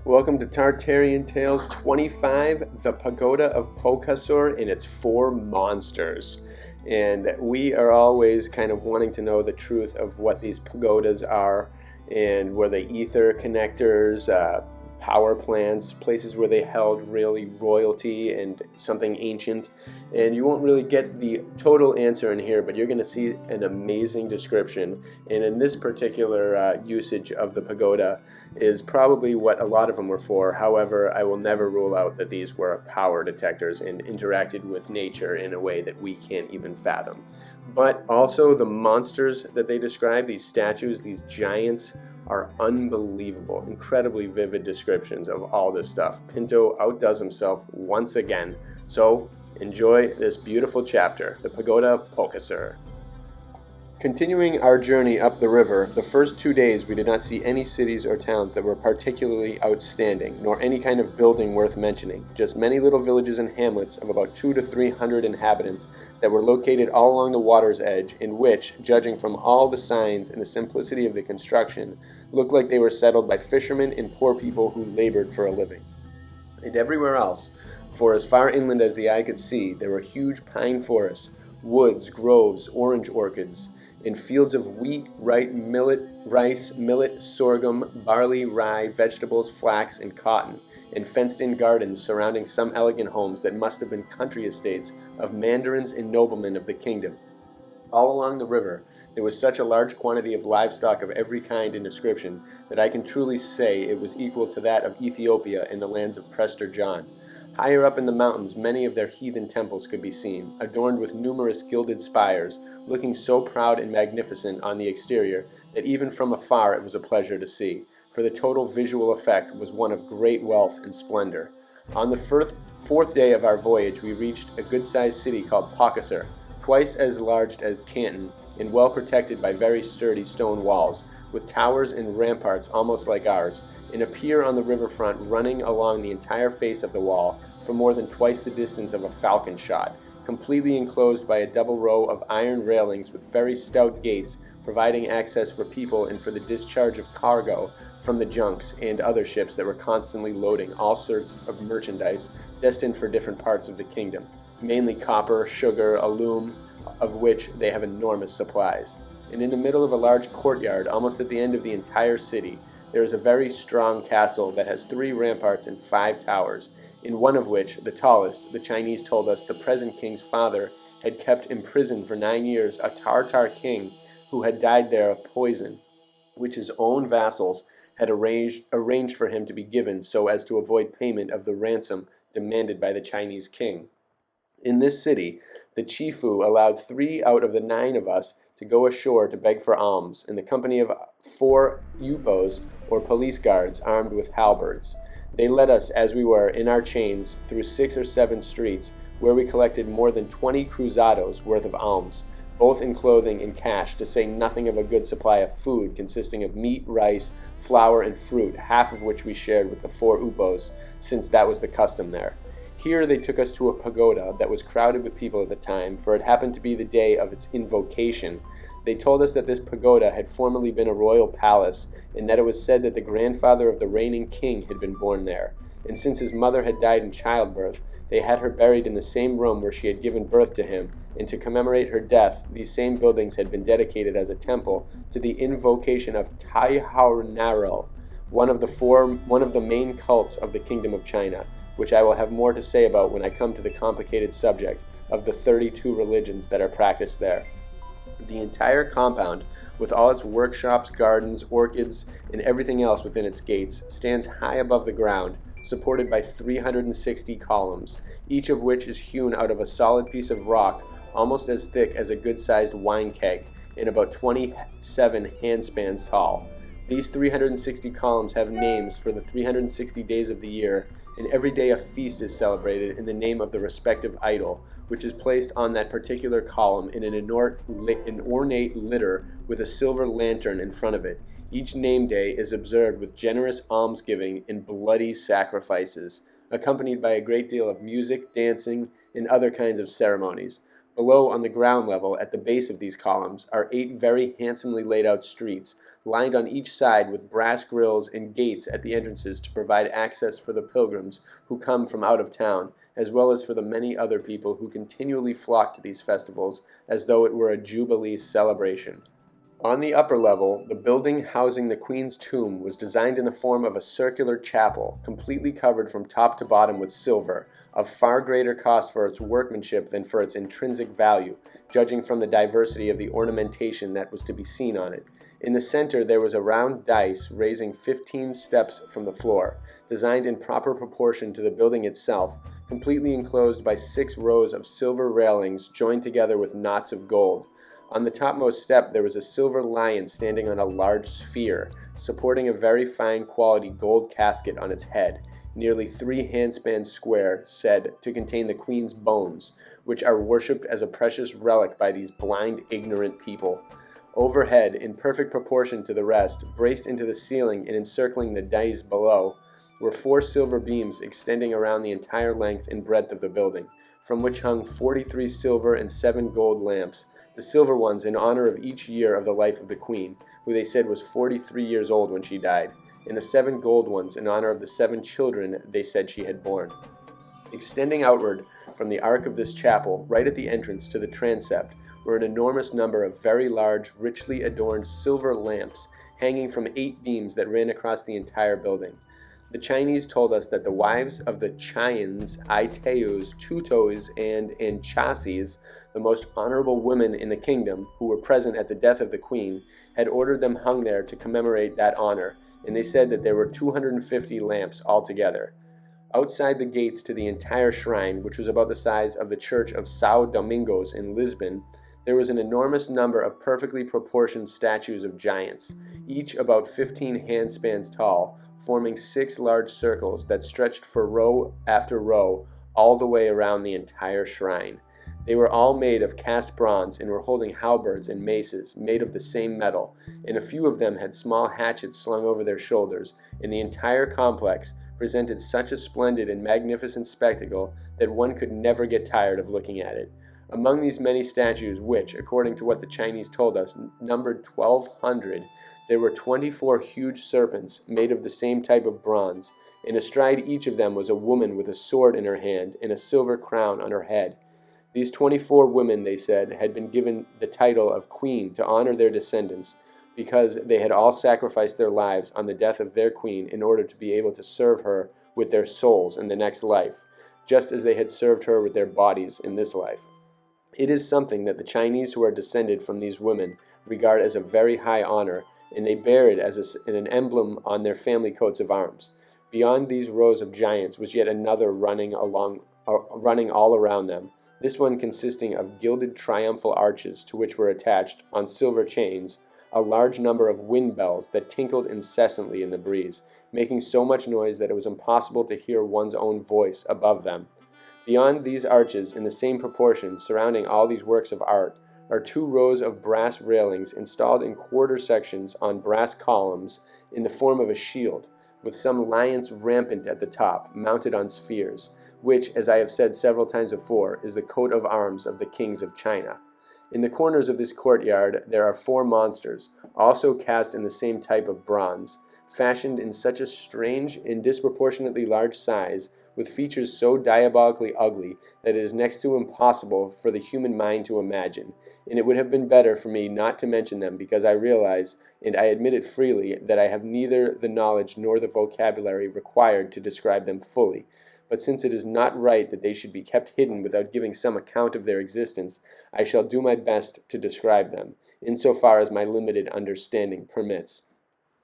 Welcome to Tartarian Tales 25, the Pagoda of Pocasser and its four monsters. And we are always kind of wanting to know the truth of what these pagodas are, and were they ether connectors, power plants, places where they held really royalty and something ancient. And you won't really get the total answer in here, but you're going to see an amazing description. And in this particular usage of the pagoda is probably what a lot of them were for. However, I will never rule out that these were power detectors and interacted with nature in a way that we can't even fathom. But also the monsters that they describe, these statues, these giants, are unbelievable, incredibly vivid descriptions of all this stuff. Pinto outdoes himself once again. So enjoy this beautiful chapter, the Pagoda of Pocasser. Continuing our journey up the river, the first 2 days we did not see any cities or towns that were particularly outstanding, nor any kind of building worth mentioning, just many little villages and hamlets of about 200 to 300 inhabitants that were located all along the water's edge, and which, judging from all the signs and the simplicity of the construction, looked like they were settled by fishermen and poor people who labored for a living. And everywhere else, for as far inland as the eye could see, there were huge pine forests, woods, groves, orange orchards, in fields of wheat, rice, millet, sorghum, barley, rye, vegetables, flax, and cotton, and fenced-in gardens surrounding some elegant homes that must have been country estates of mandarins and noblemen of the kingdom. All along the river there was such a large quantity of livestock of every kind and description that I can truly say it was equal to that of Ethiopia in the lands of Prester John. Higher up in the mountains, many of their heathen temples could be seen, adorned with numerous gilded spires, looking so proud and magnificent on the exterior that even from afar it was a pleasure to see, for the total visual effect was one of great wealth and splendor. On the fourth day of our voyage, we reached a good-sized city called Pocasser, twice as large as Canton, and well protected by very sturdy stone walls, with towers and ramparts almost like ours, and a pier on the riverfront running along the entire face of the wall for more than twice the distance of a falcon shot, completely enclosed by a double row of iron railings with very stout gates providing access for people and for the discharge of cargo from the junks and other ships that were constantly loading all sorts of merchandise destined for different parts of the kingdom, mainly copper, sugar, alum, of which they have enormous supplies. And in the middle of a large courtyard, almost at the end of the entire city, there is a very strong castle that has 3 ramparts and 5 towers, in one of which, the tallest, the Chinese told us the present king's father had kept imprisoned for 9 years a Tartar king who had died there of poison, which his own vassals had arranged for him to be given so as to avoid payment of the ransom demanded by the Chinese king. In this city, the chifu allowed 3 out of the 9 of us to go ashore to beg for alms, in the company of 4 yupos, or police guards, armed with halberds. They led us, as we were, in our chains, through 6 or 7 streets, where we collected more than 20 cruzados worth of alms, both in clothing and cash, to say nothing of a good supply of food, consisting of meat, rice, flour, and fruit, half of which we shared with the 4 upos, since that was the custom there. Here they took us to a pagoda that was crowded with people at the time, for it happened to be the day of its invocation. They told us that this pagoda had formerly been a royal palace, and that it was said that the grandfather of the reigning king had been born there, and since his mother had died in childbirth, they had her buried in the same room where she had given birth to him, and to commemorate her death, these same buildings had been dedicated as a temple to the invocation of Tai-Hao-Narel, one of the main cults of the Kingdom of China, which I will have more to say about when I come to the complicated subject of the 32 religions that are practiced there. The entire compound, with all its workshops, gardens, orchids, and everything else within its gates, stands high above the ground, supported by 360 columns, each of which is hewn out of a solid piece of rock almost as thick as a good-sized wine keg, and about 27 handspans tall. These 360 columns have names for the 360 days of the year, and every day a feast is celebrated in the name of the respective idol, which is placed on that particular column in an ornate litter with a silver lantern in front of it. Each name day is observed with generous almsgiving and bloody sacrifices, accompanied by a great deal of music, dancing, and other kinds of ceremonies. Below, on the ground level, at the base of these columns, are 8 very handsomely laid out streets, lined on each side with brass grills and gates at the entrances to provide access for the pilgrims who come from out of town, as well as for the many other people who continually flock to these festivals as though it were a jubilee celebration. On the upper level, the building housing the Queen's tomb was designed in the form of a circular chapel, completely covered from top to bottom with silver, of far greater cost for its workmanship than for its intrinsic value, judging from the diversity of the ornamentation that was to be seen on it. In the center there was a round dais raising 15 steps from the floor, designed in proper proportion to the building itself, completely enclosed by 6 rows of silver railings joined together with knots of gold. On the topmost step there was a silver lion standing on a large sphere, supporting a very fine quality gold casket on its head, nearly 3 handspans square, said to contain the Queen's bones, which are worshipped as a precious relic by these blind, ignorant people. Overhead, in perfect proportion to the rest, braced into the ceiling and encircling the dais below, were 4 silver beams extending around the entire length and breadth of the building, from which hung 43 silver and 7 gold lamps, the silver ones in honor of each year of the life of the Queen, who they said was 43 years old when she died, and the 7 gold ones in honor of the 7 children they said she had borne. Extending outward from the arch of this chapel, right at the entrance to the transept, were an enormous number of very large, richly adorned silver lamps, hanging from 8 beams that ran across the entire building. The Chinese told us that the wives of the Chians, Iteus, Tutos, and Anchases, the most honorable women in the kingdom, who were present at the death of the Queen, had ordered them hung there to commemorate that honor, and they said that there were 250 lamps altogether. Outside the gates to the entire shrine, which was about the size of the church of São Domingos in Lisbon, there was an enormous number of perfectly proportioned statues of giants, each about 15 handspans tall, forming 6 large circles that stretched for row after row all the way around the entire shrine. They were all made of cast bronze and were holding halberds and maces made of the same metal, and a few of them had small hatchets slung over their shoulders, and the entire complex presented such a splendid and magnificent spectacle that one could never get tired of looking at it. Among these many statues, which, according to what the Chinese told us, numbered 1,200, there were 24 huge serpents made of the same type of bronze, and astride each of them was a woman with a sword in her hand and a silver crown on her head. These 24 women, they said, had been given the title of Queen to honor their descendants, because they had all sacrificed their lives on the death of their queen in order to be able to serve her with their souls in the next life, just as they had served her with their bodies in this life. It is something that the Chinese who are descended from these women regard as a very high honor, and they bear it as an emblem on their family coats of arms. Beyond these rows of giants was yet another running all around them, this one consisting of gilded triumphal arches to which were attached, on silver chains, a large number of wind bells that tinkled incessantly in the breeze, making so much noise that it was impossible to hear one's own voice above them. Beyond these arches, in the same proportion, surrounding all these works of art, are 2 rows of brass railings installed in quarter sections on brass columns in the form of a shield, with some lions rampant at the top, mounted on spheres, which, as I have said several times before, is the coat of arms of the kings of China. In the corners of this courtyard there are 4 monsters, also cast in the same type of bronze, fashioned in such a strange and disproportionately large size, with features so diabolically ugly that it is next to impossible for the human mind to imagine, and it would have been better for me not to mention them, because I realize, and I admit it freely, that I have neither the knowledge nor the vocabulary required to describe them fully. But since it is not right that they should be kept hidden without giving some account of their existence, I shall do my best to describe them, insofar as my limited understanding permits.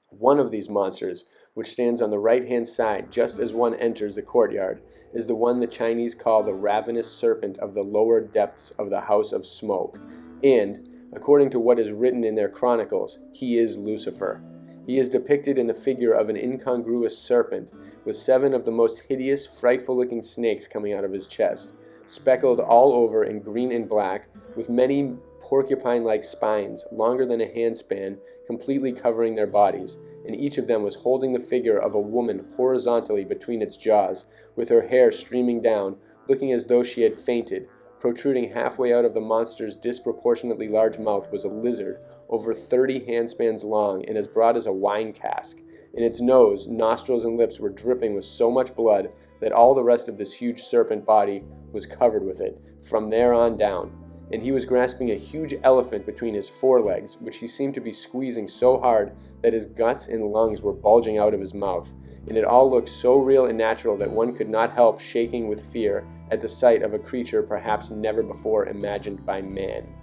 One of these monsters, which stands on the right-hand side just as one enters the courtyard, is the one the Chinese call the ravenous serpent of the lower depths of the House of Smoke, and, according to what is written in their chronicles, he is Lucifer. He is depicted in the figure of an incongruous serpent, with 7 of the most hideous, frightful-looking snakes coming out of his chest, speckled all over in green and black, with many porcupine-like spines, longer than a handspan, completely covering their bodies, and each of them was holding the figure of a woman horizontally between its jaws, with her hair streaming down, looking as though she had fainted, Protruding halfway out of the monster's disproportionately large mouth was a lizard, over 30 handspans long and as broad as a wine cask. In its nose, nostrils, and lips were dripping with so much blood that all the rest of this huge serpent body was covered with it, from there on down. And he was grasping a huge elephant between his forelegs, which he seemed to be squeezing so hard that his guts and lungs were bulging out of his mouth. And it all looked so real and natural that one could not help shaking with fear at the sight of a creature perhaps never before imagined by man.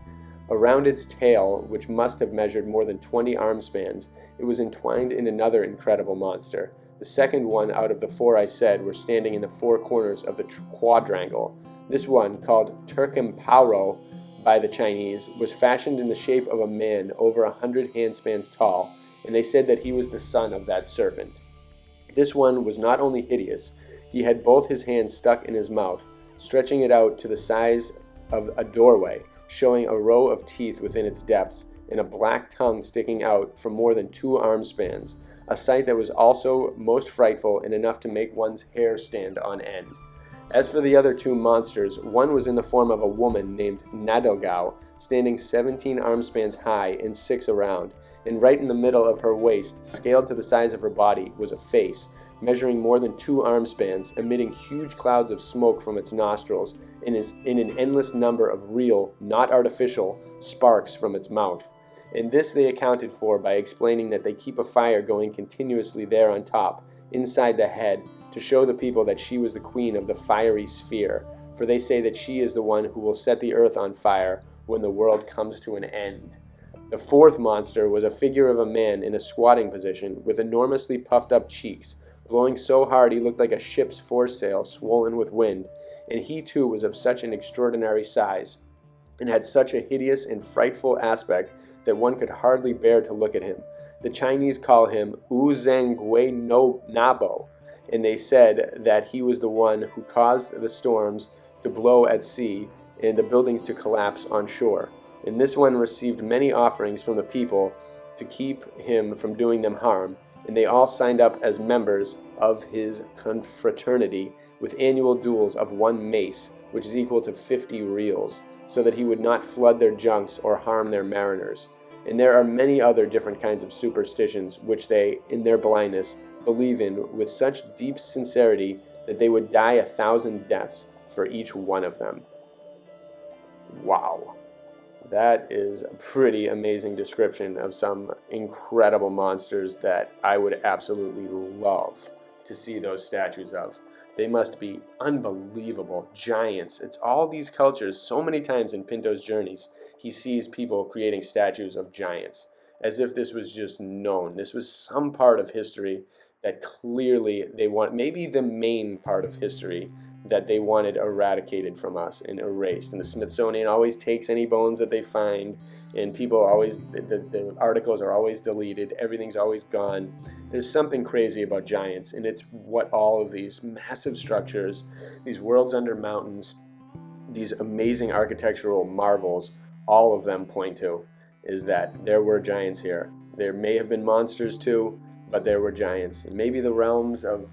Around its tail, which must have measured more than 20 arm spans, it was entwined in another incredible monster. The second one out of the four I said were standing in the four corners of the quadrangle. This one, called Turkimpauro by the Chinese, was fashioned in the shape of a man over 100 handspans tall, and they said that he was the son of that serpent. This one was not only hideous, he had both his hands stuck in his mouth, stretching it out to the size of a doorway, showing a row of teeth within its depths, and a black tongue sticking out for more than 2 arm spans, a sight that was also most frightful and enough to make one's hair stand on end. As for the other 2 monsters, one was in the form of a woman named Nadelgau, standing 17 arm spans high and 6 around, and right in the middle of her waist, scaled to the size of her body, was a face, measuring more than 2 arm spans, emitting huge clouds of smoke from its nostrils, and in an endless number of real, not artificial, sparks from its mouth. And this they accounted for by explaining that they keep a fire going continuously there on top, inside the head, to show the people that she was the queen of the fiery sphere, for they say that she is the one who will set the earth on fire when the world comes to an end. The fourth monster was a figure of a man in a squatting position, with enormously puffed up cheeks, blowing so hard he looked like a ship's foresail swollen with wind, and he too was of such an extraordinary size, and had such a hideous and frightful aspect that one could hardly bear to look at him. The Chinese call him Uzangui no Nabo, and they said that he was the one who caused the storms to blow at sea and the buildings to collapse on shore. And this one received many offerings from the people to keep him from doing them harm, and they all signed up as members of his confraternity with annual duels of 1 mace, which is equal to 50 reals, so that he would not flood their junks or harm their mariners. And there are many other different kinds of superstitions which they, in their blindness, believe in with such deep sincerity that they would die 1,000 deaths for each one of them. Wow. That is a pretty amazing description of some incredible monsters that I would absolutely love to see those statues of. They must be unbelievable giants. It's all these cultures. So many times in Pintos Journeys, he sees people creating statues of giants, as if this was just known. This was some part of history that clearly they want, maybe the main part of history that they wanted eradicated from us and erased. And the Smithsonian always takes any bones that they find, and people always, the articles are always deleted, everything's always gone. There's something crazy about giants, and it's what all of these massive structures, these worlds under mountains, these amazing architectural marvels, all of them point to, is that there were giants here. There may have been monsters too, but there were giants. And maybe the realms of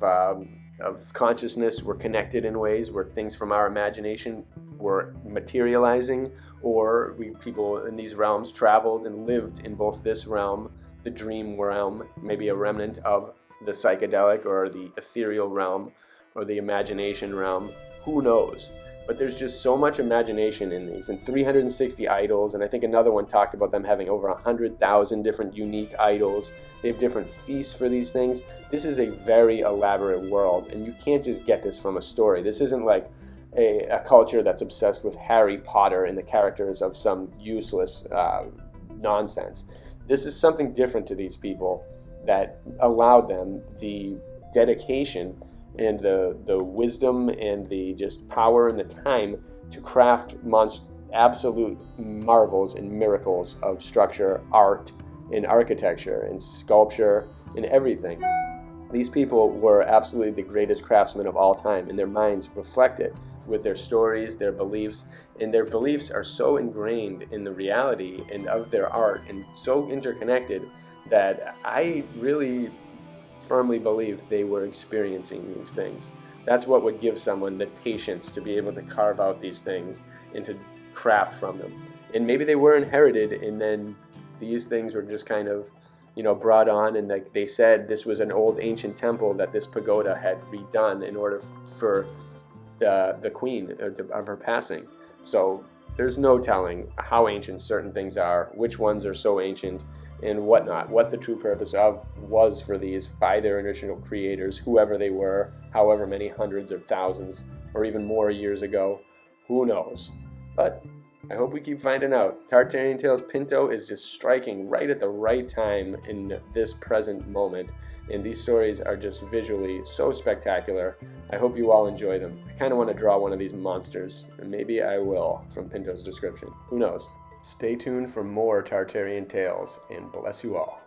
consciousness were connected in ways where things from our imagination were materializing, or people in these realms traveled and lived in both this realm, the dream realm, maybe a remnant of the psychedelic or the ethereal realm or the imagination realm. Who knows? But there's just so much imagination in these, and 360 idols, and I think another one talked about them having over 100,000 different unique idols. They have different feasts for these things. This is a very elaborate world, and you can't just get this from a story. This isn't like a culture that's obsessed with Harry Potter and the characters of some useless nonsense. This is something different to these people that allowed them the dedication and the wisdom and the just power and the time to craft absolute marvels and miracles of structure, art, and architecture, and sculpture, and everything. These people were absolutely the greatest craftsmen of all time, and their minds reflect it with their stories, their beliefs, and their beliefs are so ingrained in the reality and of their art and so interconnected that I really firmly believe they were experiencing these things. That's what would give someone the patience to be able to carve out these things and to craft from them. And maybe they were inherited, and then these things were just kind of, brought on, and like they said, this was an old ancient temple that this pagoda had redone in order for the queen of her passing. So there's no telling how ancient certain things are, which ones are so ancient, and whatnot, what the true purpose was for these by their original creators, whoever they were, however many hundreds or thousands or even more years ago. Who knows? But I hope we keep finding out. Tartarian Tales Pinto is just striking right at the right time in this present moment, and these stories are just visually so spectacular. I hope you all enjoy them. I kind of want to draw one of these monsters, and maybe I will from Pinto's description. Who knows? Stay tuned for more Tartarian Tales, and bless you all.